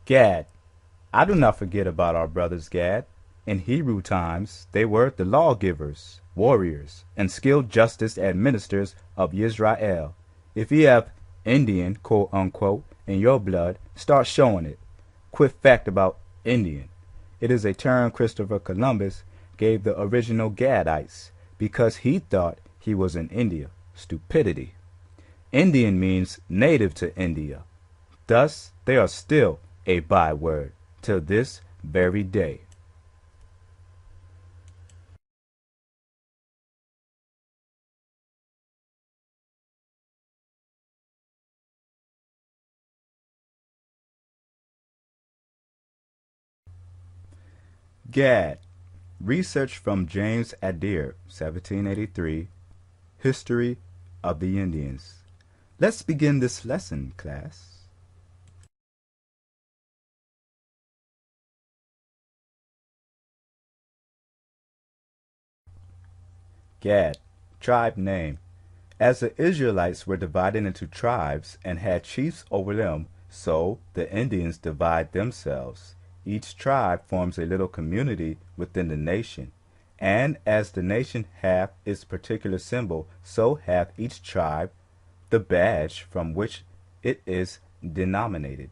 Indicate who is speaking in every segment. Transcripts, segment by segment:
Speaker 1: Gad. I do not forget about our brothers Gad. In Hebrew times, they were the lawgivers, warriors, and skilled justice administrators of Israel. If you have Indian, quote unquote, in your blood, start showing it. Quick fact about Indian. It is a term Christopher Columbus gave the original Gadites because he thought he was in India. Stupidity. Indian means native to India. Thus, they are still a byword till this very day. Gad. Research from James Adair, 1783. History of the Indians. Let's begin this lesson, class. Gad. Tribe name. As the Israelites were divided into tribes and had chiefs over them, so the Indians divide themselves. Each tribe forms a little community within the nation. And as the nation hath its particular symbol, so hath each tribe the badge from which it is denominated.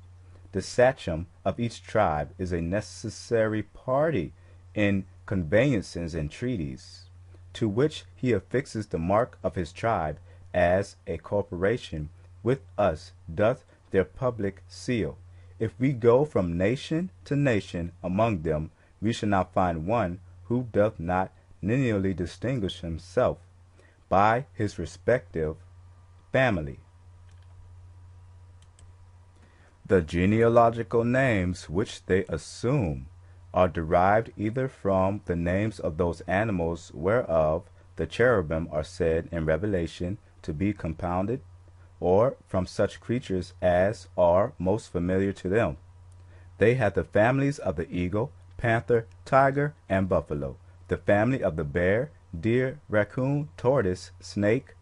Speaker 1: The sachem of each tribe is a necessary party in conveyances and treaties, to which he affixes the mark of his tribe, as a corporation with us doth their public seal. If we go from nation to nation among them, we shall not find one who doth not lineally distinguish himself by his respective family. The genealogical names which they assume are derived either from the names of those animals whereof the cherubim are said in Revelation to be compounded, or from such creatures as are most familiar to them. They have the families of the eagle, panther, tiger, and buffalo, the family of the bear, deer, raccoon, tortoise, snake,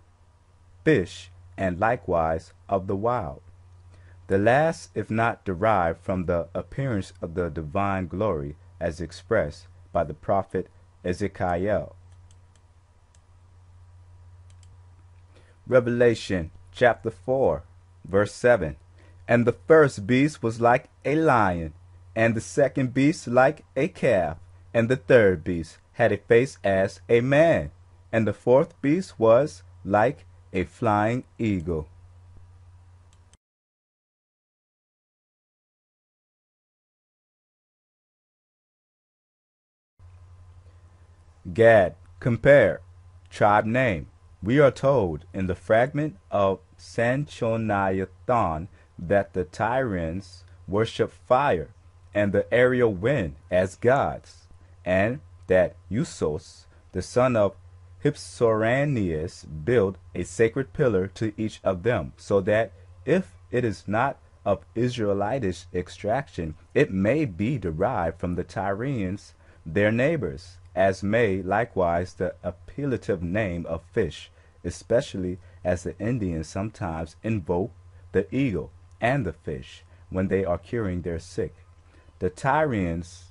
Speaker 1: fish, and likewise of the wild. The last, if not derived from the appearance of the divine glory, as expressed by the prophet Ezekiel. Revelation chapter 4, verse 7. And the first beast was like a lion, and the second beast like a calf, and the third beast had a face as a man, and the fourth beast was like a flying eagle. Gad. Compare. Tribe name. We are told in the fragment of Sanchoniathon that the Tyrians worship fire and the aerial wind as gods, and that Usos, the son of Hypsoranius, built a sacred pillar to each of them, so that if it is not of Israelitish extraction, it may be derived from the Tyrians, their neighbors, as may likewise the appellative name of fish, especially as the Indians sometimes invoke the eagle and the fish when they are curing their sick. The Tyrians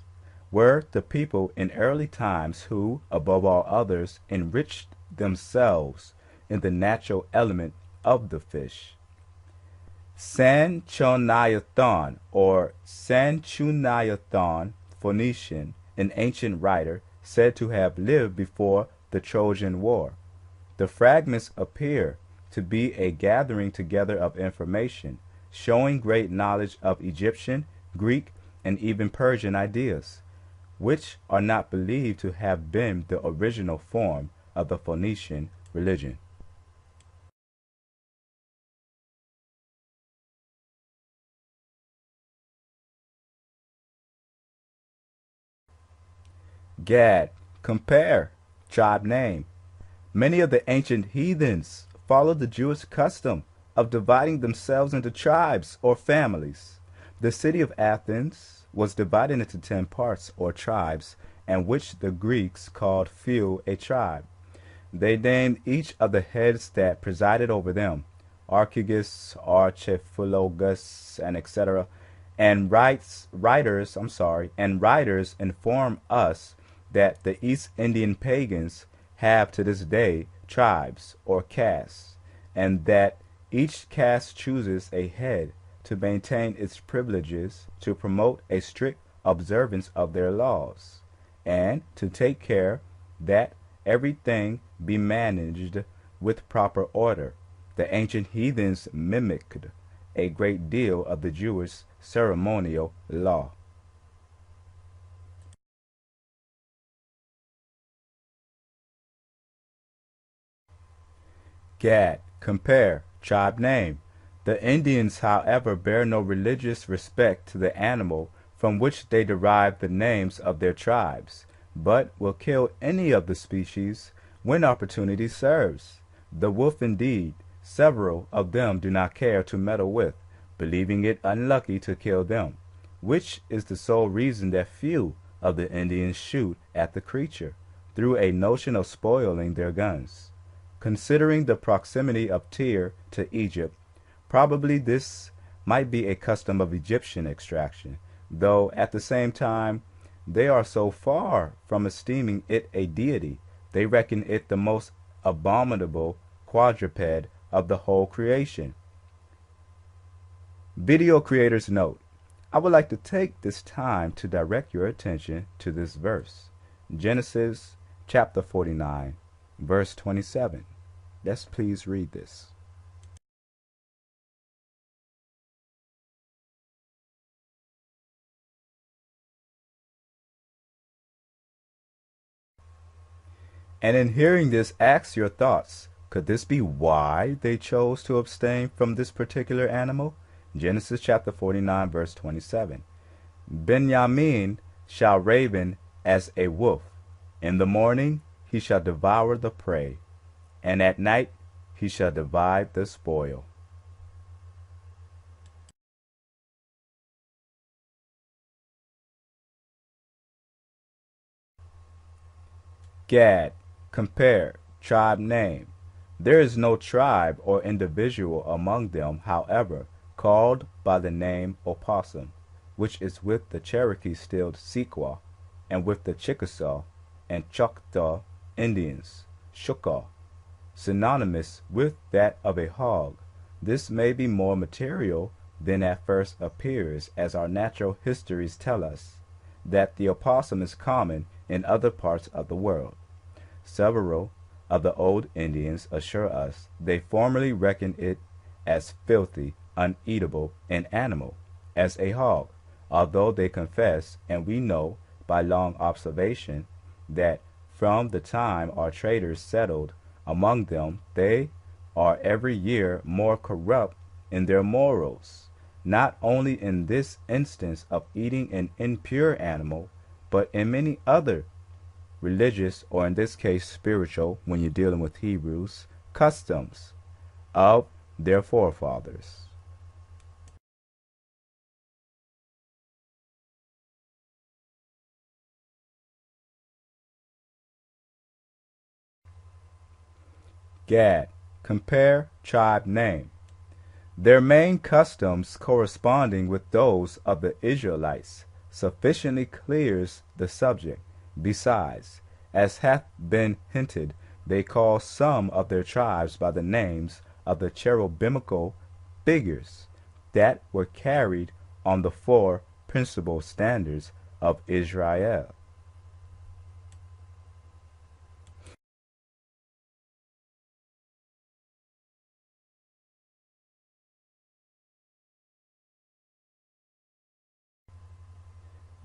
Speaker 1: were the people in early times who, above all others, enriched themselves in the natural element of the fish. Sanchoniathon or Sanchuniathon, Phoenician, an ancient writer, said to have lived before the Trojan War. The fragments appear to be a gathering together of information, showing great knowledge of Egyptian, Greek, and even Persian ideas, which are not believed to have been the original form of the Phoenician religion. Gad. Compare. Tribe name. Many of the ancient heathens followed the Jewish custom of dividing themselves into tribes or families. The city of Athens was divided into 10 parts or tribes, and which the Greeks called few a tribe. They named each of the heads that presided over them, Archigus, Archephilogus, and etc., And writers inform us that the East Indian pagans have to this day tribes or castes, and that each caste chooses a head to maintain its privileges, to promote a strict observance of their laws, and to take care that everything be managed with proper order. The ancient heathens mimicked a great deal of the Jewish ceremonial law. Gad, compare, tribe name. The Indians, however, bear no religious respect to the animal from which they derive the names of their tribes, but will kill any of the species when opportunity serves. The wolf, indeed, several of them do not care to meddle with, believing it unlucky to kill them, which is the sole reason that few of the Indians shoot at the creature, through a notion of spoiling their guns. Considering the proximity of Tyre to Egypt, probably this might be a custom of Egyptian extraction, though at the same time they are so far from esteeming it a deity, they reckon it the most abominable quadruped of the whole creation. Video creators note, I would like to take this time to direct your attention to this verse. Genesis chapter 49, verse 27. Let's please read this. And in hearing this, ask your thoughts. Could this be why they chose to abstain from this particular animal? Genesis chapter 49, verse 27. Benjamin shall raven as a wolf. In the morning he shall devour the prey, and at night he shall divide the spoil. Gad, compare, tribe name. There is no tribe or individual among them, however, called by the name opossum, which is with the Cherokee stilled Sequaw, and with the Chickasaw and Choctaw Indians, Shukar, synonymous with that of a hog. This may be more material than at first appears, as our natural histories tell us that the opossum is common in other parts of the world. Several of the old Indians assure us they formerly reckoned it as filthy, uneatable, and animal as a hog, although they confess, and we know by long observation, that from the time our traders settled among them, they are every year more corrupt in their morals, not only in this instance of eating an impure animal, but in many other religious, or in this case spiritual, when you're dealing with Hebrews, customs of their forefathers. Gad, compare, tribe name. Their main customs corresponding with those of the Israelites sufficiently clears the subject. Besides, as hath been hinted, they call some of their tribes by the names of the cherubical figures that were carried on the four principal standards of Israel.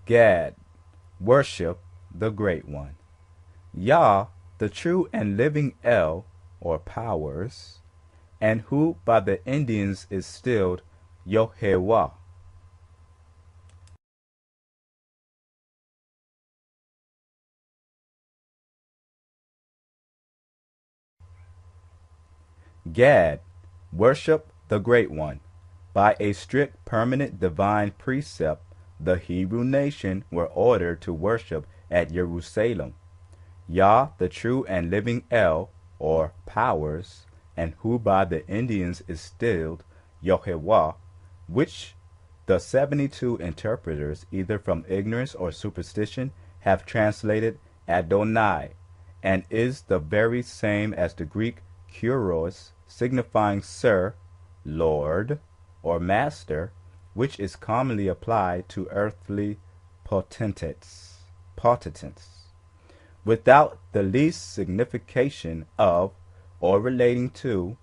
Speaker 1: Gad, worship the Great One. Yah, the true and living El, or powers, and who by the Indians is stilled Yohewah. Gad, worship the Great One. By a strict permanent divine precept, the Hebrew nation were ordered to worship at Jerusalem. Yah, the true and living El, or powers, and who by the Indians is stilled Yohewah, which The 72 interpreters, either from ignorance or superstition, have translated Adonai, and is the very same as the Greek Kyrios, signifying Sir, Lord, or Master, which is commonly applied to earthly potentates, without the least signification of, or relating to,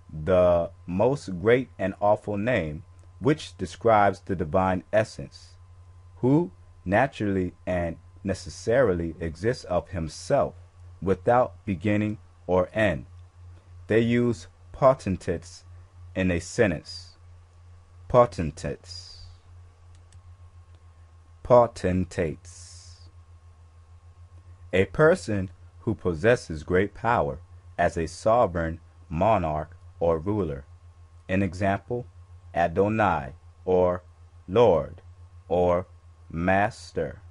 Speaker 1: the most great and awful name, which describes the divine essence, who naturally and necessarily exists of himself, without beginning or end. They use potentates in a sentence. Potentates. Potentates. A person who possesses great power as a sovereign, monarch, or ruler. An example, Adonai, or Lord, or Master.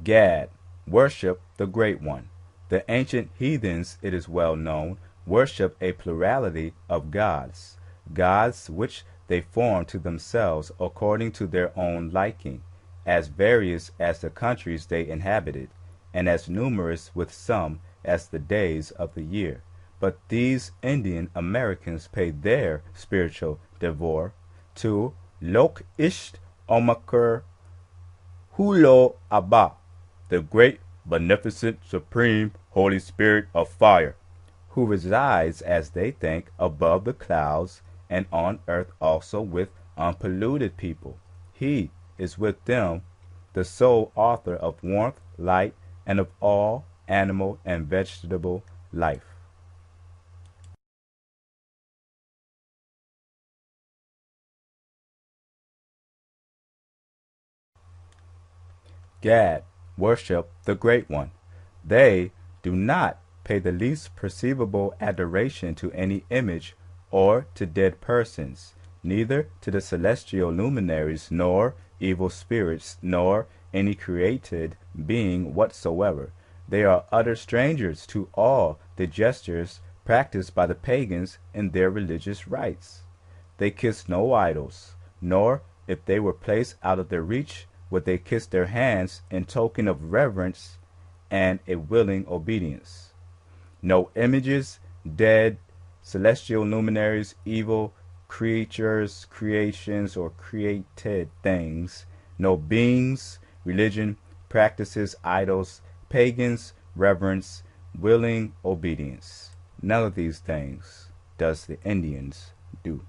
Speaker 1: Gad, worship the Great One. The ancient heathens, it is well known, worship a plurality of gods, gods which they form to themselves according to their own liking, as various as the countries they inhabited, and as numerous with some as the days of the year. But these Indian Americans pay their spiritual devour to Lok Isht Omakar Hulo Abba, the great, beneficent, supreme, Holy Spirit of fire, who resides, as they think, above the clouds, and on earth also with unpolluted people. He is with them the sole author of warmth, light, and of all animal and vegetable life. Gad, worship the Great One. They do not pay the least perceivable adoration to any image or to dead persons, neither to the celestial luminaries, nor evil spirits, nor any created being whatsoever. They are utter strangers to all the gestures practiced by the pagans in their religious rites. They kiss no idols, nor, if they were placed out of their reach, would they kiss their hands in token of reverence and a willing obedience. No images, dead, celestial luminaries, evil creatures, creations, or created things, no beings, religion, practices, idols, pagans, reverence, willing obedience. None of these things does the Indians do.